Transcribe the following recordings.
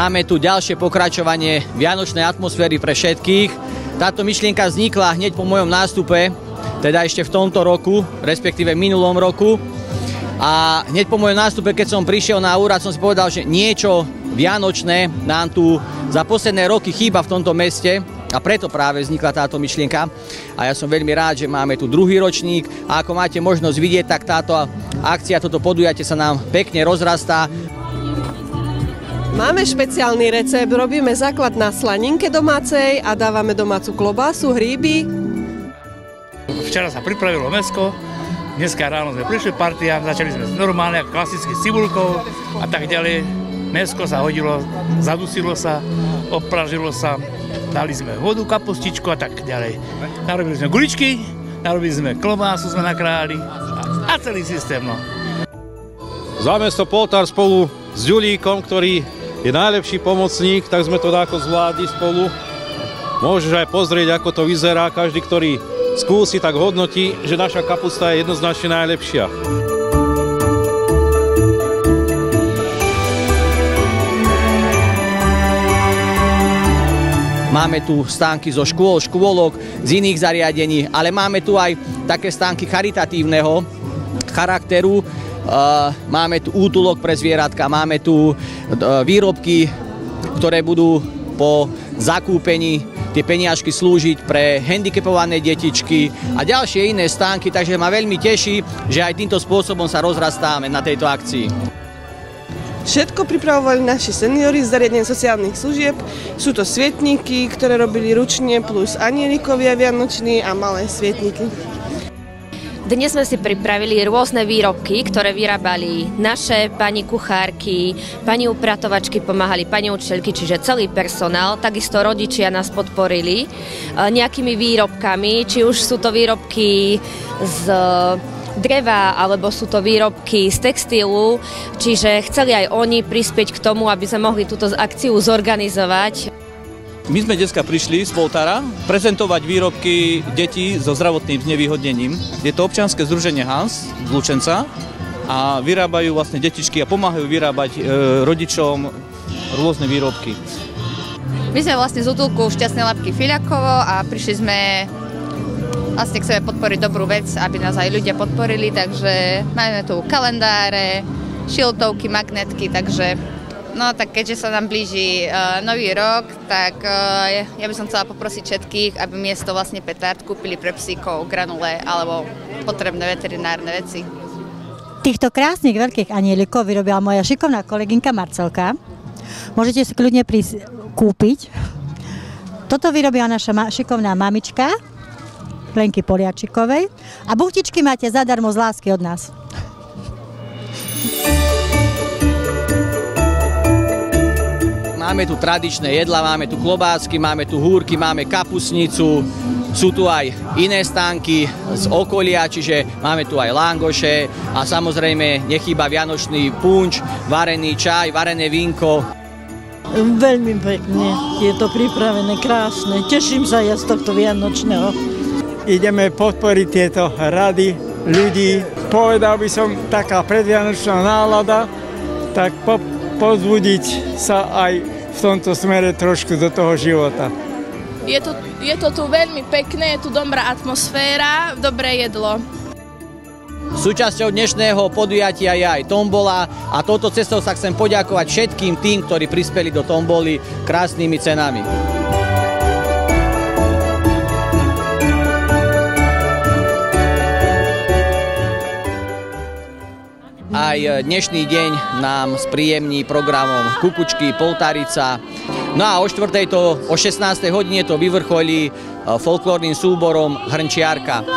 Máme tu ďalšie pokračovanie vianočnej atmosféry pre všetkých. Táto myšlienka vznikla hneď po mojom nástupe, teda ešte v tomto roku, respektíve minulom roku. A hneď po mojom nástupe, keď som prišiel na úrad, som si povedal, že niečo vianočné nám tu za posledné roky chýba v tomto meste a preto práve vznikla táto myšlienka. A ja som veľmi rád, že máme tu druhý ročník a ako máte možnosť vidieť, tak táto akcia, toto podujatie sa nám pekne rozrastá. Máme špeciálny recept, robíme základ na slaninke domácej a dávame domácu klobásu, hríby. Včera sa pripravilo mäsko, dneska ráno sme prišli partia, začali sme normálne, klasicky s cibulkou a tak ďalej. Mäsko sa hodilo, zadusilo sa, opražilo sa, dali sme vodu, kapustičku a tak ďalej. Narobili sme guličky, narobili sme klobásu, sme nakrájali a celý systém. No. Za mesto Poltár spolu s Ďulíkom, ktorý je najlepší pomocník, tak sme to dáko zvládli spolu. Môžeš aj pozrieť, ako to vyzerá. Každý, ktorý skúsi, tak hodnotí, že naša kapusta je jednoznačne najlepšia. Máme tu stánky zo škôl, škôlok, z iných zariadení, ale máme tu aj také stánky charitatívneho charakteru. Máme tu útulok pre zvieratka, máme tu výrobky, ktoré budú po zakúpení tie peniažky slúžiť pre handicapované detičky a ďalšie iné stánky, takže ma veľmi teší, že aj týmto spôsobom sa rozrastáme na tejto akcii. Všetko pripravovali naši seniori z zariadenia sociálnych služieb. Sú to svietníky, ktoré robili ručne, plus anielikovia vianoční a malé svietníky. Dnes sme si pripravili rôzne výrobky, ktoré vyrábali naše pani kuchárky, pani upratovačky, pomáhali pani učiteľky, čiže celý personál. Takisto rodičia nás podporili nejakými výrobkami, či už sú to výrobky z dreva, alebo sú to výrobky z textilu, čiže chceli aj oni prispieť k tomu, aby sme mohli túto akciu zorganizovať. My sme dneska prišli z Poltára prezentovať výrobky detí so zdravotným znevýhodnením. Je to občianske združenie Hans z Lučenca a vyrábajú vlastne detičky a pomáhajú vyrábať rodičom rôzne výrobky. My sme vlastne z útulku Šťastné labky Filiakovo a prišli sme vlastne chceme podporiť dobrú vec, aby nás aj ľudia podporili, takže máme tu kalendáre, šiltovky, magnetky, takže no tak keďže sa nám blíži nový rok, tak ja by som chcela poprosiť všetkých, aby miesto vlastne petard kúpili pre psíkov granule alebo potrebné veterinárne veci. Týchto krásnych veľkých anielikov vyrobila moja šikovná kolegynka Marcelka. Môžete si kľudne prísť kúpiť. Toto vyrobila naša šikovná mamička Lenky Poliačikovej a buchtičky máte zadarmo z lásky od nás. Máme tu tradičné jedlá, máme tu klobásky, máme tu húrky, máme kapusnicu, sú tu aj iné stánky z okolia, čiže máme tu aj langoše a samozrejme nechýba vianočný punč, varený čaj, varené vínko. Veľmi pekne, je to pripravené, krásne, teším sa ja z tohto vianočného. Ideme podporiť tieto rady ľudí. Povedal by som, taká predvianočná nálada, tak pozbudiť sa aj v tomto smere trošku do toho života. Je to tu veľmi pekné, je tu dobrá atmosféra, dobré jedlo. Súčasťou dnešného podujatia je aj tombola a touto cestou sa chcem poďakovať všetkým tým, ktorí prispeli do tomboly krásnymi cenami. Aj dnešný deň nám spríjemní programom Kukučky, Poltárica. No a o 16. hodine to vyvrcholí folklórnym súborom Hrnčiarka.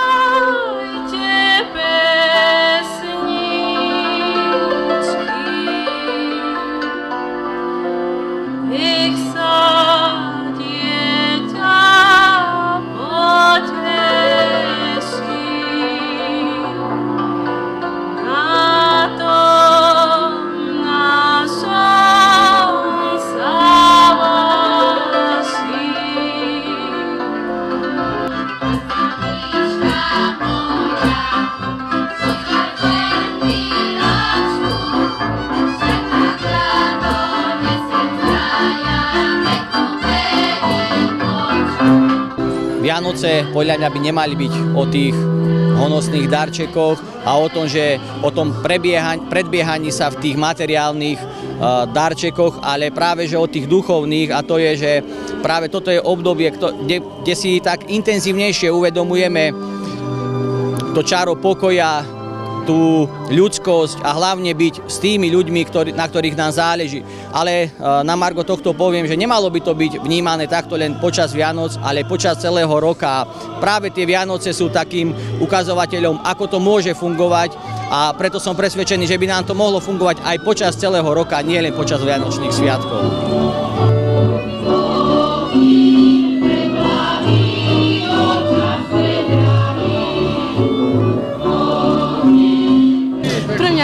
Vianoce podľa mňa by nemali byť o tých honosných darčekoch a o tom, že o tom predbiehaní sa v tých materiálnych darčekoch, ale práve že o tých duchovných, a to je, že práve toto je obdobie, kde si tak intenzívnejšie uvedomujeme to čaro pokoja, tú ľudskosť a hlavne byť s tými ľuďmi, na ktorých nám záleží. Ale na margo tohto poviem, že nemalo by to byť vnímané takto len počas Vianoc, ale počas celého roka. Práve tie Vianoce sú takým ukazovateľom, ako to môže fungovať, a preto som presvedčený, že by nám to mohlo fungovať aj počas celého roka, nie len počas Vianočných sviatkov.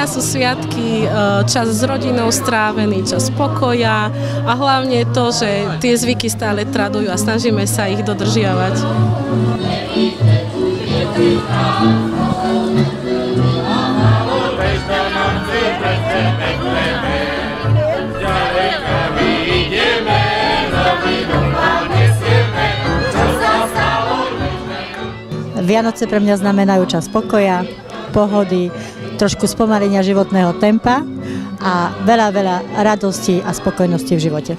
Sú sviatky, čas s rodinou strávený, čas pokoja a hlavne to, že tie zvyky stále tradujú a snažíme sa ich dodržiavať. Vianoce pre mňa znamenajú čas pokoja, pohody, trošku spomalenia životného tempa a veľa radosti a spokojnosti v živote.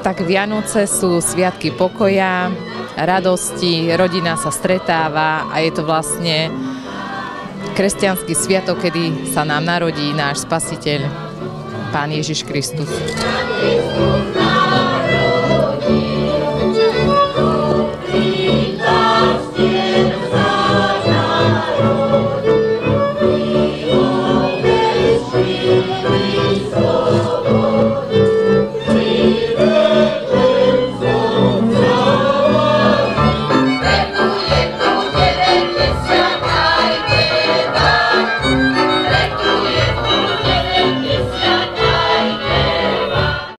Tak Vianoce sú sviatky pokoja, radosti, rodina sa stretáva a je to vlastne kresťanský sviatok, kedy sa nám narodí náš Spasiteľ, Pán Ježiš Kristus.